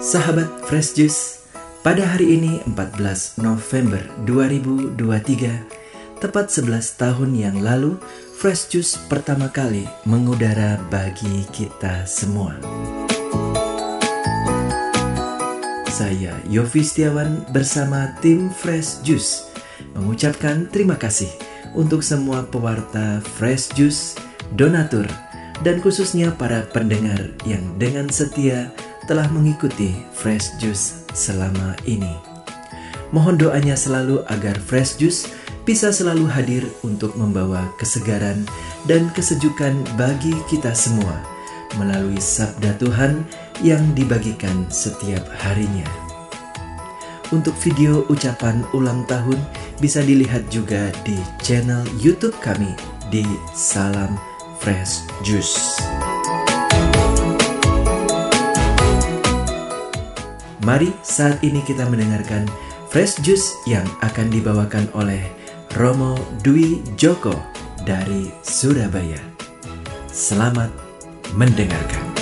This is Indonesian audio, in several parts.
Sahabat Fresh Juice, pada hari ini 14 November 2023, tepat 11 tahun yang lalu, Fresh Juice pertama kali mengudara bagi kita semua. Saya Yofi Setiawan bersama tim Fresh Juice mengucapkan terima kasih untuk semua pewarta Fresh Juice, donatur, dan khususnya para pendengar yang dengan setia telah mengikuti Fresh Juice selama ini. Mohon doanya selalu agar Fresh Juice bisa selalu hadir untuk membawa kesegaran dan kesejukan bagi kita semua melalui sabda Tuhan yang dibagikan setiap harinya. Untuk video ucapan ulang tahun bisa dilihat juga di channel YouTube kami di Salam Fresh Juice. Mari saat ini kita mendengarkan Fresh Juice yang akan dibawakan oleh Romo Dwi Joko dari Surabaya. Selamat mendengarkan.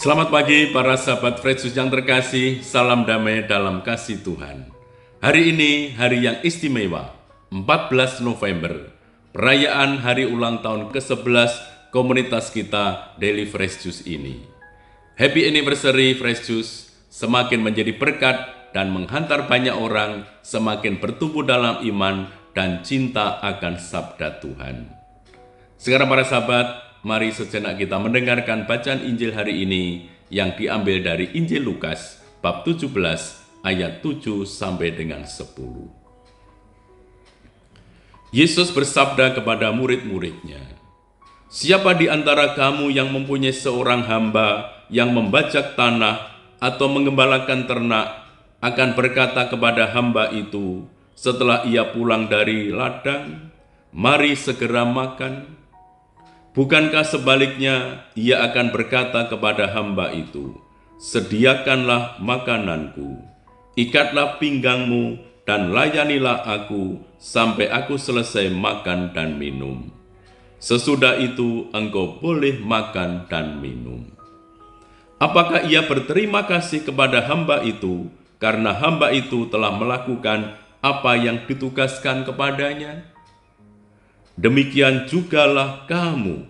Selamat pagi para sahabat Fresh Juice yang terkasih, salam damai dalam kasih Tuhan. Hari ini hari yang istimewa, 14 November, perayaan hari ulang tahun ke-11 komunitas kita Daily Fresh Juice ini. Happy anniversary Fresh Juice, semakin menjadi berkat dan menghantar banyak orang semakin bertumbuh dalam iman dan cinta akan sabda Tuhan. Sekarang para sahabat, mari sejenak kita mendengarkan bacaan Injil hari ini yang diambil dari Injil Lukas bab 17 ayat 7 sampai dengan 10. Yesus bersabda kepada murid-muridnya, "Siapa di antara kamu yang mempunyai seorang hamba yang membajak tanah atau mengembalakan ternak akan berkata kepada hamba itu setelah ia pulang dari ladang, 'Mari segera makan'? Bukankah sebaliknya ia akan berkata kepada hamba itu, 'Sediakanlah makananku, ikatlah pinggangmu dan layanilah aku sampai aku selesai makan dan minum. Sesudah itu engkau boleh makan dan minum.' Apakah ia berterima kasih kepada hamba itu karena hamba itu telah melakukan apa yang ditugaskan kepadanya? Demikian jugalah kamu,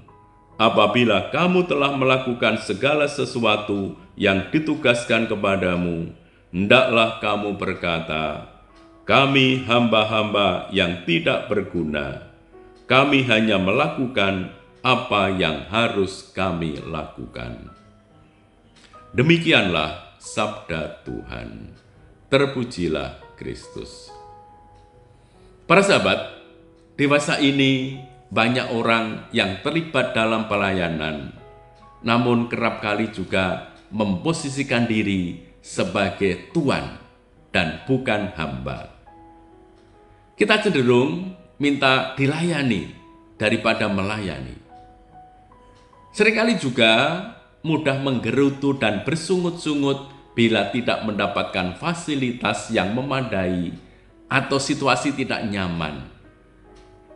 apabila kamu telah melakukan segala sesuatu yang ditugaskan kepadamu, hendaklah kamu berkata, 'Kami hamba-hamba yang tidak berguna. Kami hanya melakukan apa yang harus kami lakukan.'" Demikianlah sabda Tuhan. Terpujilah Kristus. Para sahabat, dewasa ini banyak orang yang terlibat dalam pelayanan, namun kerap kali juga memposisikan diri sebagai tuan dan bukan hamba. Kita cenderung minta dilayani daripada melayani. Seringkali juga mudah menggerutu dan bersungut-sungut bila tidak mendapatkan fasilitas yang memadai atau situasi tidak nyaman.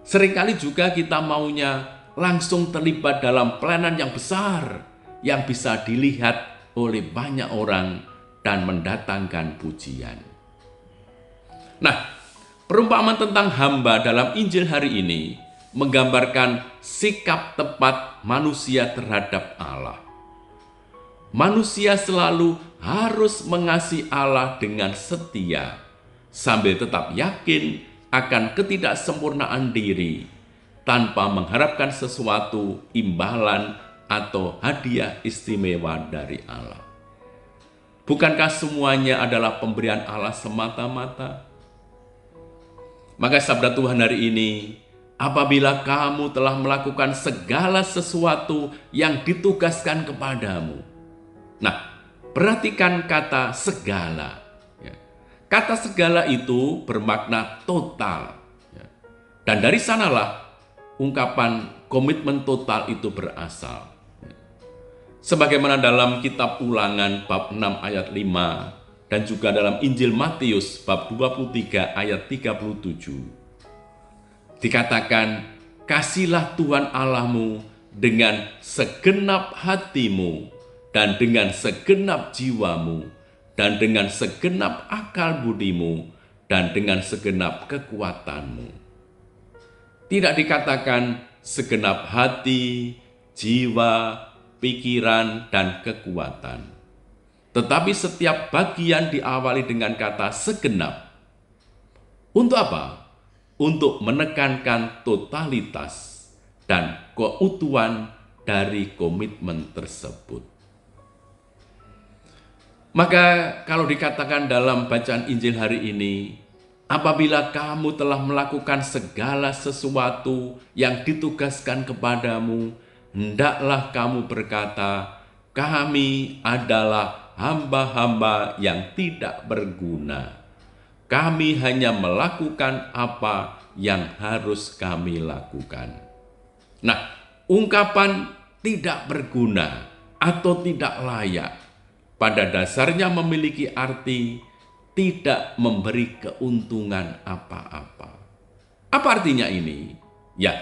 Seringkali juga kita maunya langsung terlibat dalam pelayanan yang besar yang bisa dilihat oleh banyak orang dan mendatangkan pujian. Nah, perumpamaan tentang hamba dalam Injil hari ini menggambarkan sikap tepat manusia terhadap Allah. Manusia selalu harus mengasihi Allah dengan setia, sambil tetap yakin akan ketidaksempurnaan diri, tanpa mengharapkan sesuatu imbalan atau hadiah istimewa dari Allah. Bukankah semuanya adalah pemberian Allah semata-mata? Maka sabda Tuhan hari ini, apabila kamu telah melakukan segala sesuatu yang ditugaskan kepadamu. Nah, perhatikan kata segala. Kata segala itu bermakna total. Dan dari sanalah ungkapan komitmen total itu berasal. Sebagaimana dalam kitab Ulangan bab 6 ayat 5 dan juga dalam Injil Matius bab 23 ayat 37. Dikatakan, "Kasihlah Tuhan Allahmu dengan segenap hatimu dan dengan segenap jiwamu dan dengan segenap akal budimu dan dengan segenap kekuatanmu." Tidak dikatakan segenap hati, jiwa, pikiran, dan kekuatan. Tetapi setiap bagian diawali dengan kata segenap. Untuk apa? Untuk menekankan totalitas dan keutuhan dari komitmen tersebut. Maka kalau dikatakan dalam bacaan Injil hari ini, apabila kamu telah melakukan segala sesuatu yang ditugaskan kepadamu, hendaklah kamu berkata, "Kami adalah hamba-hamba yang tidak berguna. Kami hanya melakukan apa yang harus kami lakukan." Nah, ungkapan tidak berguna atau tidak layak pada dasarnya memiliki arti tidak memberi keuntungan apa-apa. Apa artinya ini? Ya,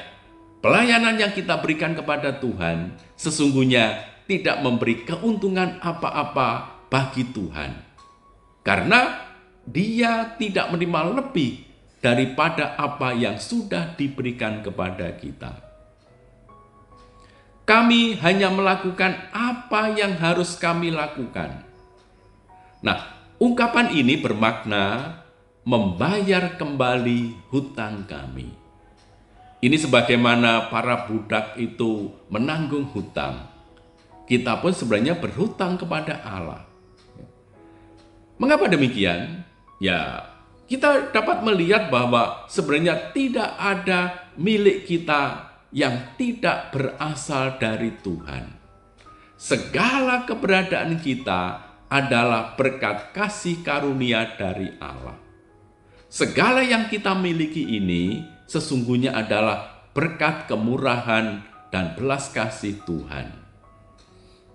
pelayanan yang kita berikan kepada Tuhan sesungguhnya tidak memberi keuntungan apa-apa bagi Tuhan. Karena Dia tidak menerima lebih daripada apa yang sudah diberikan kepada kita. Kami hanya melakukan apa yang harus kami lakukan. Nah, ungkapan ini bermakna membayar kembali hutang kami. Ini sebagaimana para budak itu menanggung hutang. Kita pun sebenarnya berhutang kepada Allah. Mengapa demikian? Ya, kita dapat melihat bahwa sebenarnya tidak ada milik kita yang tidak berasal dari Tuhan. Segala keberadaan kita adalah berkat kasih karunia dari Allah. Segala yang kita miliki ini sesungguhnya adalah berkat kemurahan dan belas kasih Tuhan.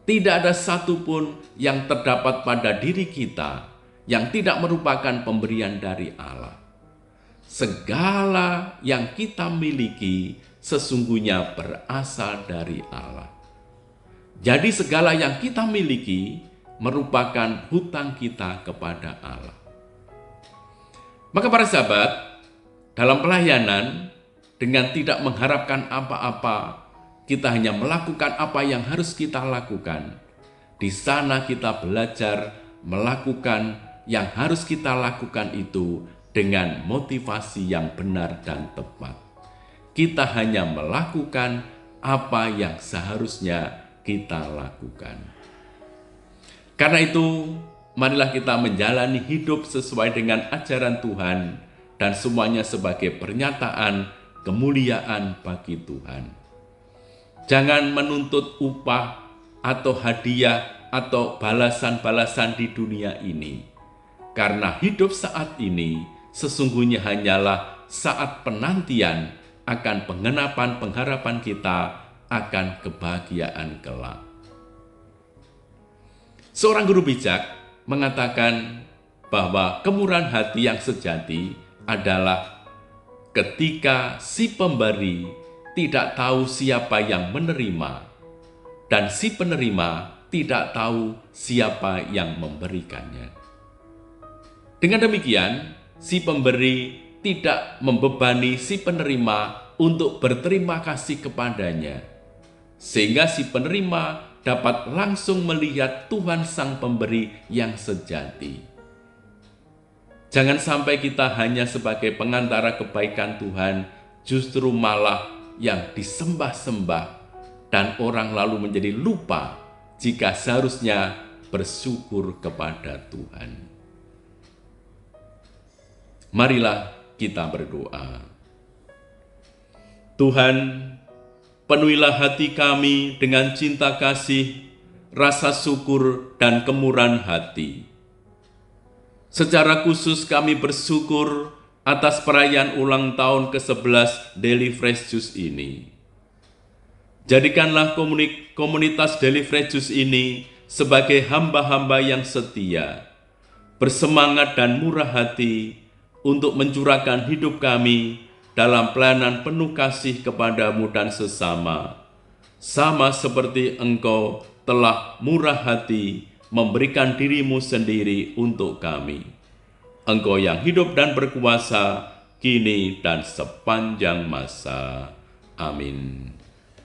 Tidak ada satupun yang terdapat pada diri kita yang tidak merupakan pemberian dari Allah. Segala yang kita miliki sesungguhnya berasal dari Allah. Jadi segala yang kita miliki merupakan hutang kita kepada Allah. Maka para sahabat, dalam pelayanan, dengan tidak mengharapkan apa-apa, kita hanya melakukan apa yang harus kita lakukan. Di sana kita belajar melakukan yang harus kita lakukan itu dengan motivasi yang benar dan tepat. Kita hanya melakukan apa yang seharusnya kita lakukan. Karena itu, marilah kita menjalani hidup sesuai dengan ajaran Tuhan, dan semuanya sebagai pernyataan kemuliaan bagi Tuhan. Jangan menuntut upah atau hadiah atau balasan-balasan di dunia ini. Karena hidup saat ini sesungguhnya hanyalah saat penantian akan penggenapan pengharapan kita akan kebahagiaan kelak. Seorang guru bijak mengatakan bahwa kemurahan hati yang sejati adalah ketika si pemberi tidak tahu siapa yang menerima dan si penerima tidak tahu siapa yang memberikannya. Dengan demikian, si pemberi tidak membebani si penerima untuk berterima kasih kepadanya, sehingga si penerima dapat langsung melihat Tuhan Sang Pemberi yang sejati. Jangan sampai kita hanya sebagai pengantara kebaikan Tuhan, justru malah yang disembah-sembah, dan orang lalu menjadi lupa jika seharusnya bersyukur kepada Tuhan. Marilah kita berdoa. Tuhan, penuhilah hati kami dengan cinta kasih, rasa syukur, dan kemurahan hati. Secara khusus kami bersyukur atas perayaan ulang tahun ke-11 Daily Fresh Juice ini. Jadikanlah komunitas Daily Fresh Juice ini sebagai hamba-hamba yang setia, bersemangat dan murah hati untuk mencurahkan hidup kami dalam pelayanan penuh kasih kepadamu dan sesama, sama seperti Engkau telah murah hati memberikan dirimu sendiri untuk kami. Engkau yang hidup dan berkuasa kini dan sepanjang masa. Amin.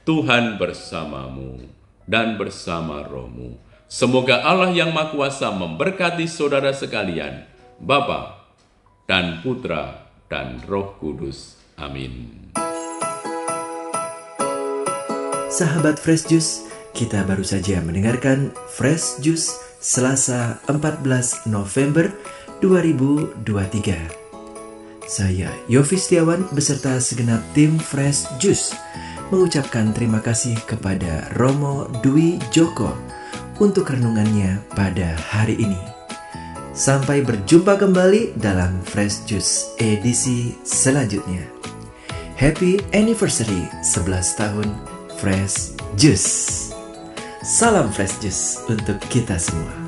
Tuhan bersamamu dan bersama rohmu. Semoga Allah yang Maha Kuasa memberkati saudara sekalian, Bapa dan Putra dan Roh Kudus. Amin. Sahabat Fresh Juice, kita baru saja mendengarkan Fresh Juice Selasa 14 November 2023. Saya Yofi Setiawan beserta segenap tim Fresh Juice mengucapkan terima kasih kepada Romo Dwi Joko untuk renungannya pada hari ini. Sampai berjumpa kembali dalam Fresh Juice edisi selanjutnya. Happy anniversary 11 tahun Fresh Juice. Salam Fresh Juice untuk kita semua.